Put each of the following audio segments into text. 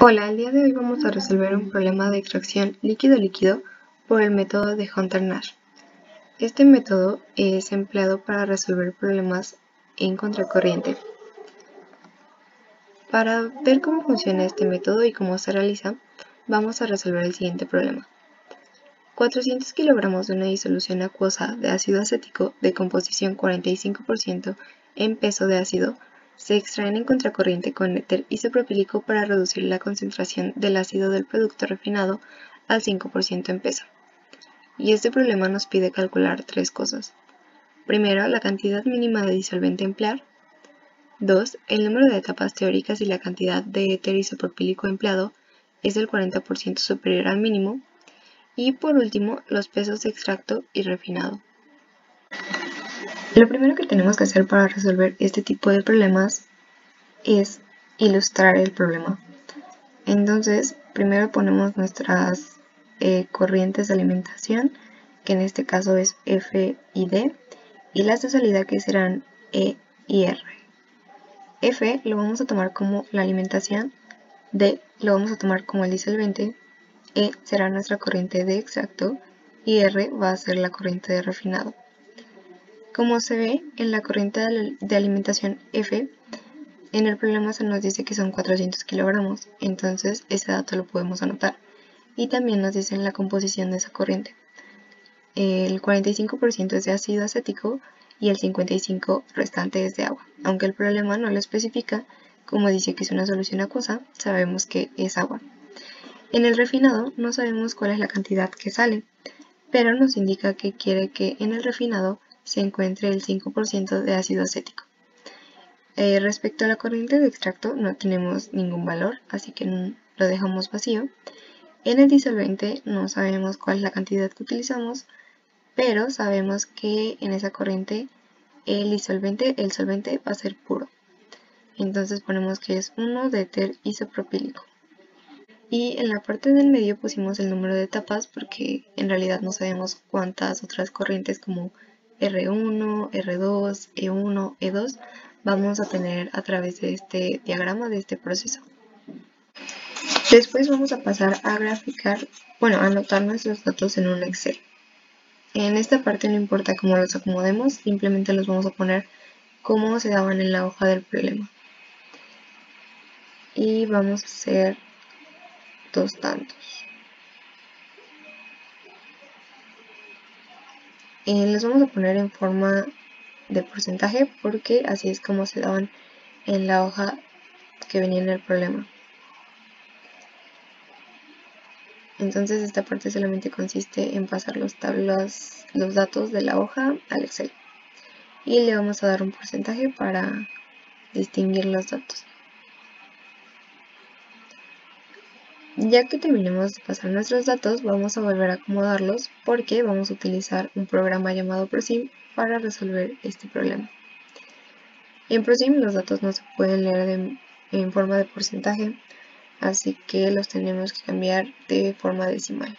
Hola, el día de hoy vamos a resolver un problema de extracción líquido-líquido por el método de Hunter-Nash. Este método es empleado para resolver problemas en contracorriente. Para ver cómo funciona este método y cómo se realiza, vamos a resolver el siguiente problema. 400 kilogramos de una disolución acuosa de ácido acético de composición 45% en peso de ácido se extraen en contracorriente con éter isopropílico para reducir la concentración del ácido del producto refinado al 5% en peso. Y este problema nos pide calcular tres cosas. Primero, la cantidad mínima de disolvente a emplear. 2. El número de etapas teóricas y la cantidad de éter isopropílico empleado es del 40% superior al mínimo. Y por último, los pesos de extracto y refinado. Lo primero que tenemos que hacer para resolver este tipo de problemas es ilustrar el problema. Entonces, primero ponemos nuestras corrientes de alimentación, que en este caso es F y D, y las de salida que serán E y R. F lo vamos a tomar como la alimentación, D lo vamos a tomar como el disolvente, E será nuestra corriente de extracto y R va a ser la corriente de refinado. Como se ve en la corriente de alimentación F, en el problema se nos dice que son 400 kilogramos, entonces ese dato lo podemos anotar. Y también nos dicen la composición de esa corriente. El 45% es de ácido acético y el 55% restante es de agua. Aunque el problema no lo especifica, como dice que es una solución acuosa, sabemos que es agua. En el refinado no sabemos cuál es la cantidad que sale, pero nos indica que quiere que en el refinado se encuentre el 5% de ácido acético. Respecto a la corriente de extracto no tenemos ningún valor, así que lo dejamos vacío. En el disolvente no sabemos cuál es la cantidad que utilizamos, pero sabemos que en esa corriente el solvente va a ser puro. Entonces ponemos que es 1 de éter isopropílico. Y en la parte del medio pusimos el número de etapas porque en realidad no sabemos cuántas otras corrientes como R1, R2, E1, E2 vamos a tener a través de este diagrama, de este proceso. Después vamos a pasar a graficar, a anotar nuestros datos en un Excel. En esta parte no importa cómo los acomodemos, simplemente los vamos a poner como se daban en la hoja del problema. Y vamos a hacer dos tantos. Los vamos a poner en forma de porcentaje porque así es como se daban en la hoja que venía en el problema. Entonces esta parte solamente consiste en pasar los datos de la hoja al Excel. Y le vamos a dar un porcentaje para distinguir los datos. Ya que terminemos de pasar nuestros datos, vamos a volver a acomodarlos porque vamos a utilizar un programa llamado ProSim para resolver este problema. En ProSim los datos no se pueden leer en forma de porcentaje, así que los tenemos que cambiar de forma decimal.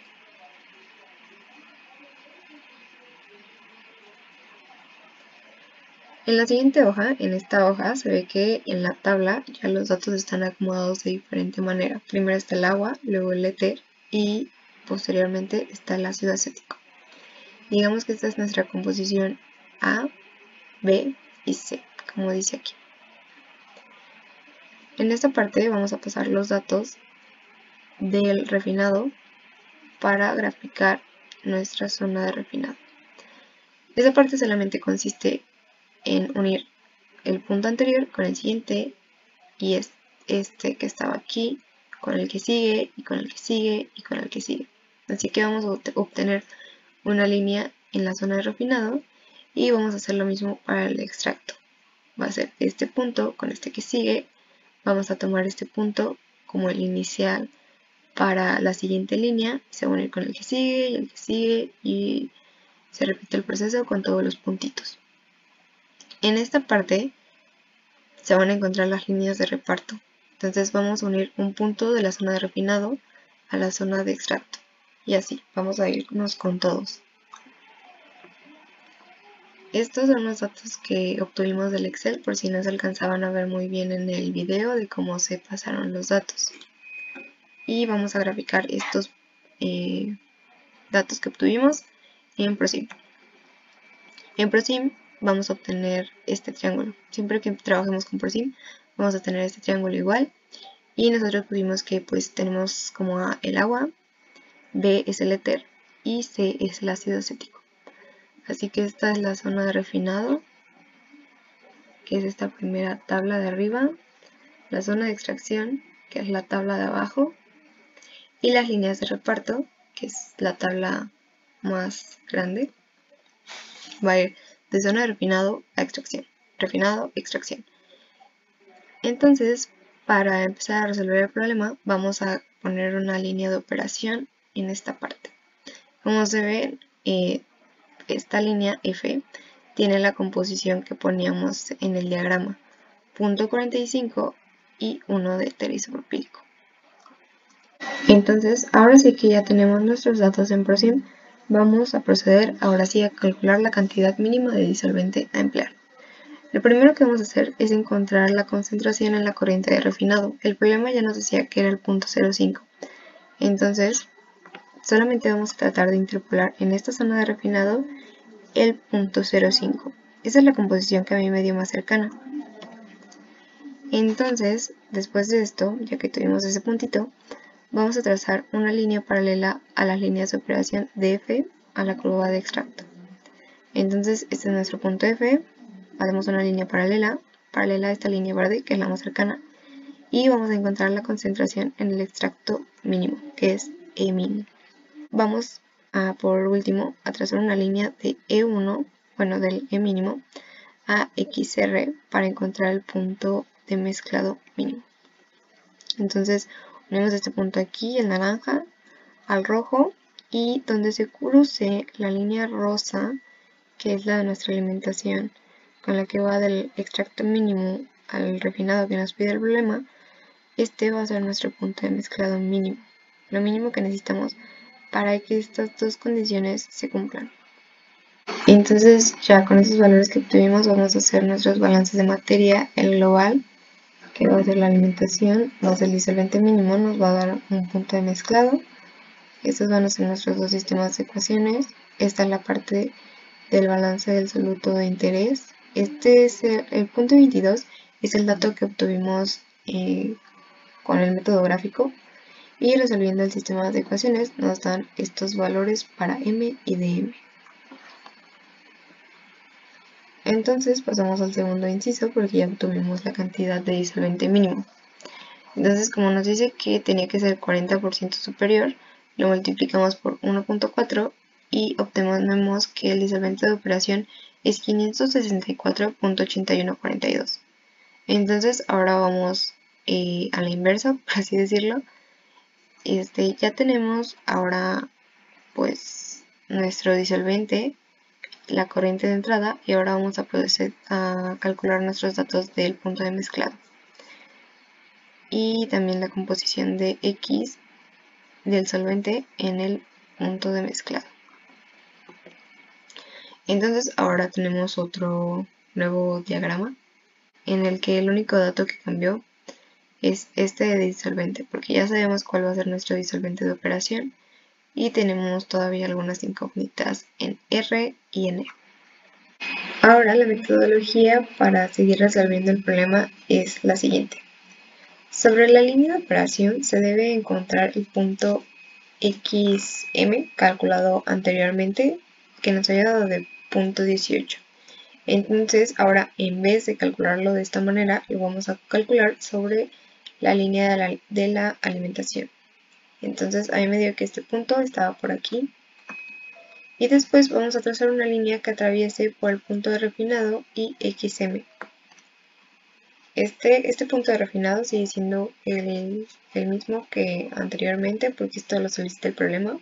En la siguiente hoja, en esta hoja, se ve que en la tabla ya los datos están acomodados de diferente manera. Primero está el agua, luego el éter y posteriormente está el ácido acético. Digamos que esta es nuestra composición A, B y C, como dice aquí. En esta parte vamos a pasar los datos del refinado para graficar nuestra zona de refinado. Esta parte solamente consiste en unir el punto anterior con el siguiente y este que estaba aquí con el que sigue y con el que sigue y con el que sigue. Así que vamos a obtener una línea en la zona de refinado y vamos a hacer lo mismo para el extracto. Va a ser este punto con este que sigue. Vamos a tomar este punto como el inicial para la siguiente línea. Se va a unir con el que sigue y el que sigue y se repite el proceso con todos los puntitos. En esta parte se van a encontrar las líneas de reparto. Entonces vamos a unir un punto de la zona de refinado a la zona de extracto. Y así, vamos a irnos con todos. Estos son los datos que obtuvimos del Excel por si no se alcanzaban a ver muy bien en el video de cómo se pasaron los datos. y vamos a graficar estos datos que obtuvimos en ProSim. En ProSim vamos a obtener este triángulo. Siempre que trabajemos con ProSim vamos a tener este triángulo igual. Y nosotros pusimos que pues tenemos como A el agua, B es el éter y C es el ácido acético. Así que esta es la zona de refinado, que es esta primera tabla de arriba, la zona de extracción, que es la tabla de abajo, y las líneas de reparto, que es la tabla más grande. Va a ir de zona de refinado a extracción, refinado, extracción. Entonces, para empezar a resolver el problema, vamos a poner una línea de operación en esta parte. Como se ve, esta línea F tiene la composición que poníamos en el diagrama, punto 45 y 1 de éter isopropílico. Entonces, ahora sí que ya tenemos nuestros datos en ProSim, vamos a proceder ahora sí a calcular la cantidad mínima de disolvente a emplear. Lo primero que vamos a hacer es encontrar la concentración en la corriente de refinado. El problema ya nos decía que era el punto 0,5. Entonces, solamente vamos a tratar de interpolar en esta zona de refinado el punto 0,5. Esa es la composición que a mí me dio más cercana. Entonces, después de esto, ya que tuvimos ese puntito, vamos a trazar una línea paralela a las líneas de operación de F a la curva de extracto. Entonces, este es nuestro punto F, hacemos una línea paralela a esta línea verde, que es la más cercana, y vamos a encontrar la concentración en el extracto mínimo, que es E mínimo. Vamos a, por último, a trazar una línea de E1, bueno, del E mínimo, a XR para encontrar el punto de mezclado mínimo. Entonces, unimos este punto aquí, el naranja, al rojo, y donde se cruce la línea rosa, que es la de nuestra alimentación, con la que va del extracto mínimo al refinado que nos pide el problema, este va a ser nuestro punto de mezclado mínimo, lo mínimo que necesitamos para que estas dos condiciones se cumplan. Entonces, ya con esos valores que obtuvimos, vamos a hacer nuestros balances de materia. El global, que va a ser la alimentación, más el disolvente mínimo, nos va a dar un punto de mezclado. Estos van a ser nuestros dos sistemas de ecuaciones. Esta es la parte del balance del soluto de interés. Este es el punto 22, es el dato que obtuvimos con el método gráfico. Y resolviendo el sistema de ecuaciones nos dan estos valores para M y dm. Entonces pasamos al segundo inciso porque ya obtuvimos la cantidad de disolvente mínimo. Entonces, como nos dice que tenía que ser 40% superior, lo multiplicamos por 1.4 y obtenemos que el disolvente de operación es 564.8142. Entonces, ahora vamos a la inversa, por así decirlo. Ya tenemos ahora pues nuestro disolvente, la corriente de entrada, y ahora vamos a proceder a calcular nuestros datos del punto de mezclado y también la composición de X del solvente en el punto de mezclado. Entonces ahora tenemos otro nuevo diagrama en el que el único dato que cambió es este de disolvente, porque ya sabemos cuál va a ser nuestro disolvente de operación y tenemos todavía algunas incógnitas en R y en E. Ahora la metodología para seguir resolviendo el problema es la siguiente. Sobre la línea de operación se debe encontrar el punto XM calculado anteriormente, que nos haya dado de punto 18. Entonces ahora en vez de calcularlo de esta manera, lo vamos a calcular sobre la línea de la alimentación. Entonces a mí me dio que este punto estaba por aquí. Y después vamos a trazar una línea que atraviese por el punto de refinado y XM. Este punto de refinado sigue siendo el mismo que anteriormente porque esto lo solicita el problema.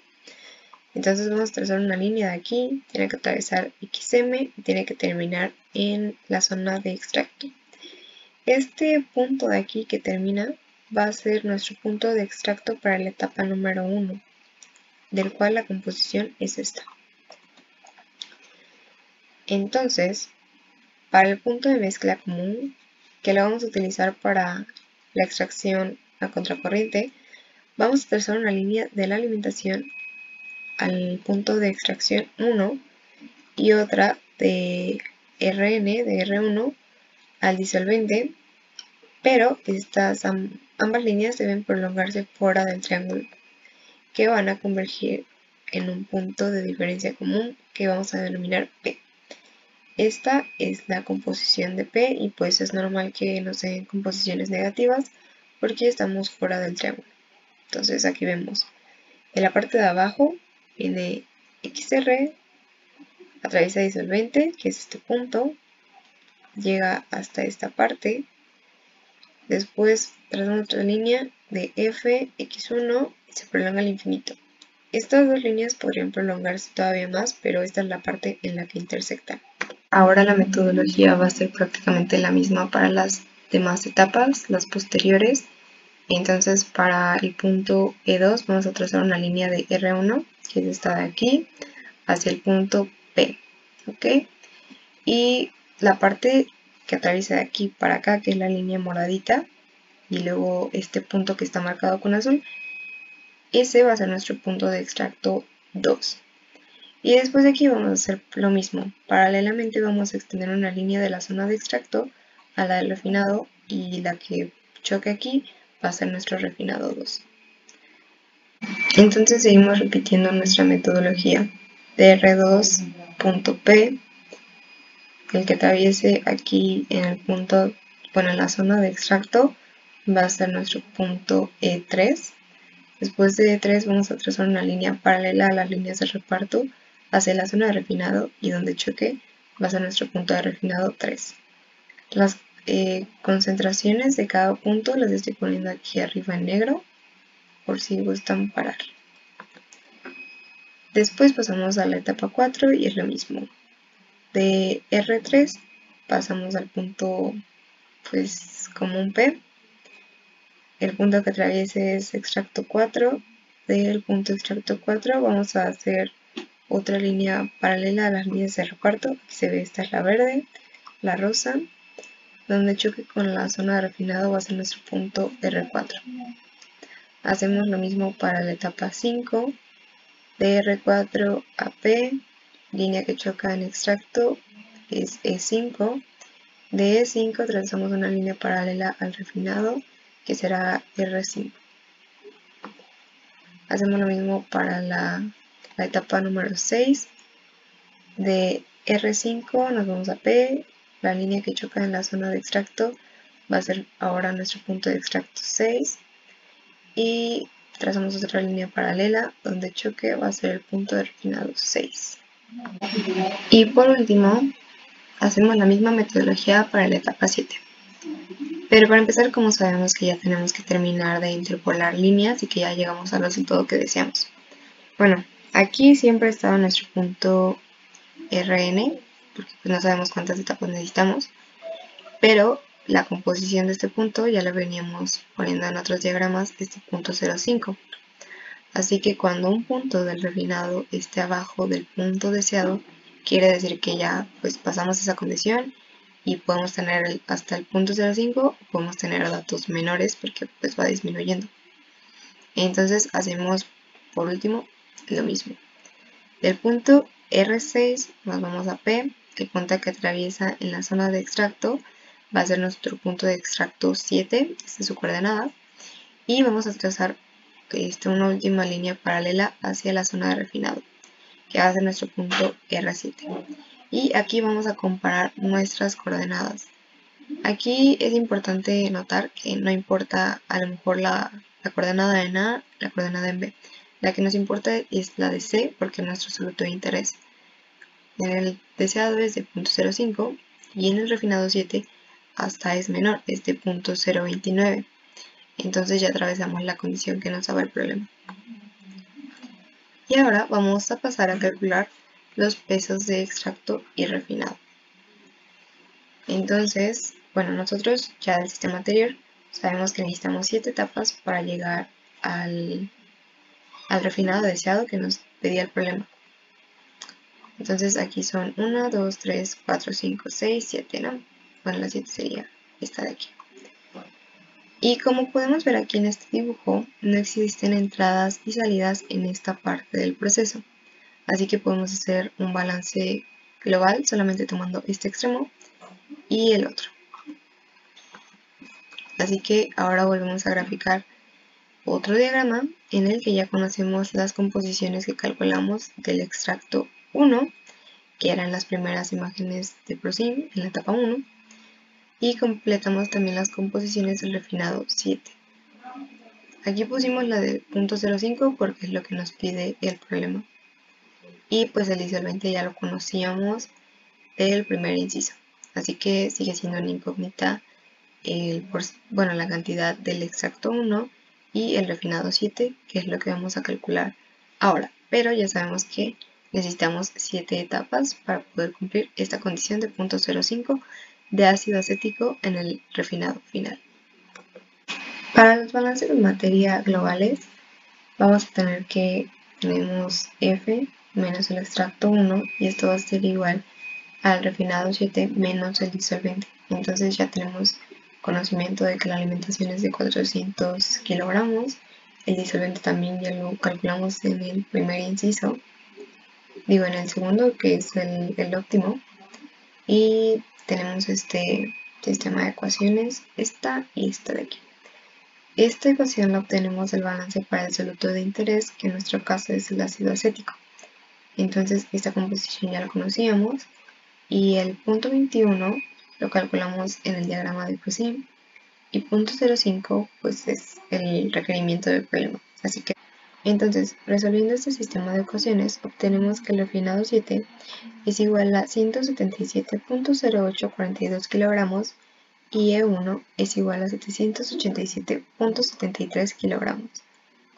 Entonces vamos a trazar una línea de aquí, tiene que atravesar XM y tiene que terminar en la zona de extracto. Este punto de aquí que termina va a ser nuestro punto de extracto para la etapa número 1, del cual la composición es esta. Entonces, para el punto de mezcla común, que lo vamos a utilizar para la extracción a contracorriente, vamos a trazar una línea de la alimentación al punto de extracción 1 y otra de Rn, de R1 al disolvente, pero estas ambas líneas deben prolongarse fuera del triángulo, que van a convergir en un punto de diferencia común que vamos a denominar P. Esta es la composición de P y pues es normal que nos den composiciones negativas porque estamos fuera del triángulo. Entonces aquí vemos en la parte de abajo viene XR, atraviesa disolvente, que es este punto, llega hasta esta parte, después trazamos otra línea de F, X1 y se prolonga al infinito. Estas dos líneas podrían prolongarse todavía más, pero esta es la parte en la que intersectan. Ahora la metodología va a ser prácticamente la misma para las demás etapas, las posteriores. Entonces para el punto E2 vamos a trazar una línea de R1, que es esta de aquí, hacia el punto P, ¿ok? Y la parte que atraviesa de aquí para acá, que es la línea moradita, y luego este punto que está marcado con azul, ese va a ser nuestro punto de extracto 2. Y después de aquí vamos a hacer lo mismo. Paralelamente vamos a extender una línea de la zona de extracto a la del refinado y la que choque aquí va a ser nuestro refinado 2. Entonces seguimos repitiendo nuestra metodología. DR2.P, el que atraviese aquí en el punto, bueno, en la zona de extracto va a ser nuestro punto E3. Después de E3 vamos a trazar una línea paralela a las líneas de reparto hacia la zona de refinado y donde choque va a ser nuestro punto de refinado 3. Las concentraciones de cada punto las estoy poniendo aquí arriba en negro por si gustan parar. Después pasamos a la etapa 4 y es lo mismo. De R3 pasamos al punto pues común P. El punto que atraviese es extracto 4. Del punto extracto 4 vamos a hacer otra línea paralela a las líneas de reparto. Aquí se ve, esta es la verde, la rosa. Donde choque con la zona de refinado va a ser nuestro punto R4. Hacemos lo mismo para la etapa 5. De R4 a P, línea que choca en extracto es E5. De E5 trazamos una línea paralela al refinado que será R5. Hacemos lo mismo para la etapa número 6. De R5 nos vamos a P, la línea que choca en la zona de extracto va a ser ahora nuestro punto de extracto 6. Y trazamos otra línea paralela donde choque va a ser el punto de refinado 6. Y por último, hacemos la misma metodología para la etapa 7. Pero para empezar, como sabemos que ya tenemos que terminar de interpolar líneas y que ya llegamos al resultado que deseamos. Bueno, aquí siempre ha estado nuestro punto Rn, porque pues no sabemos cuántas etapas necesitamos, pero la composición de este punto ya la veníamos poniendo en otros diagramas, este punto 0,5. Así que cuando un punto del refinado esté abajo del punto deseado, quiere decir que ya pues pasamos esa condición y podemos tener hasta el punto 0,5, podemos tener datos menores porque pues va disminuyendo. Entonces hacemos por último lo mismo. Del punto R6 nos vamos a P, el punto que atraviesa en la zona de extracto va a ser nuestro punto de extracto 7, esta es su coordenada, y vamos a trazar una última línea paralela hacia la zona de refinado, que va a ser nuestro punto R7. Y aquí vamos a comparar nuestras coordenadas. Aquí es importante notar que no importa a lo mejor la coordenada en A, la coordenada en B. La que nos importa es la de C porque es nuestro absoluto de interés. En el deseado es de 0.05 y en el refinado 7 hasta es menor, es de 0.029. Entonces ya atravesamos la condición que nos daba el problema. Y ahora vamos a pasar a calcular los pesos de extracto y refinado. Entonces, bueno, nosotros ya del sistema anterior sabemos que necesitamos 7 etapas para llegar al refinado deseado que nos pedía el problema. Entonces aquí son 1, 2, 3, 4, 5, 6, 7, ¿no? Bueno, la 7 sería esta de aquí. Y como podemos ver aquí en este dibujo, no existen entradas y salidas en esta parte del proceso. Así que podemos hacer un balance global solamente tomando este extremo y el otro. Así que ahora volvemos a graficar otro diagrama en el que ya conocemos las composiciones que calculamos del extracto 1, que eran las primeras imágenes de ProSim en la etapa 1, y completamos también las composiciones del refinado 7. Aquí pusimos la de 0.05 porque es lo que nos pide el problema. Y pues el disolvente ya lo conocíamos del primer inciso, así que sigue siendo una incógnita la cantidad del extracto 1 y el refinado 7, que es lo que vamos a calcular ahora, pero ya sabemos que necesitamos 7 etapas para poder cumplir esta condición de 0.05 de ácido acético en el refinado final. Para los balances de materia globales vamos a tener que tenemos F menos el extracto 1 y esto va a ser igual al refinado 7 menos el disolvente. Entonces ya tenemos conocimiento de que la alimentación es de 400 kilogramos. El disolvente también ya lo calculamos en el primer inciso, en el segundo, que es el óptimo. Y tenemos este sistema de ecuaciones, esta y esta de aquí. Esta ecuación la obtenemos del balance para el soluto de interés, que en nuestro caso es el ácido acético. Entonces esta composición ya la conocíamos. Y el punto 21 lo calculamos en el diagrama de ProSim. Y punto 05 pues es el requerimiento del problema. Así que, entonces, resolviendo este sistema de ecuaciones, obtenemos que el refinado 7 es igual a 177.0842 kilogramos y E1 es igual a 787.73 kilogramos,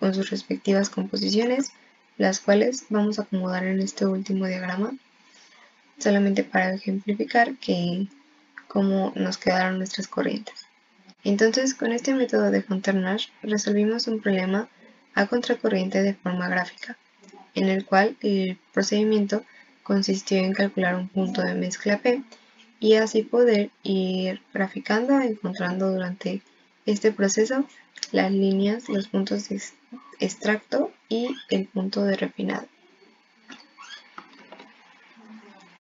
con sus respectivas composiciones, las cuales vamos a acomodar en este último diagrama, solamente para ejemplificar cómo nos quedaron nuestras corrientes. Entonces, con este método de Fontana resolvimos un problema a contracorriente de forma gráfica, en el cual el procedimiento consistió en calcular un punto de mezcla P y así poder ir graficando, encontrando durante este proceso las líneas, los puntos de extracto y el punto de refinado.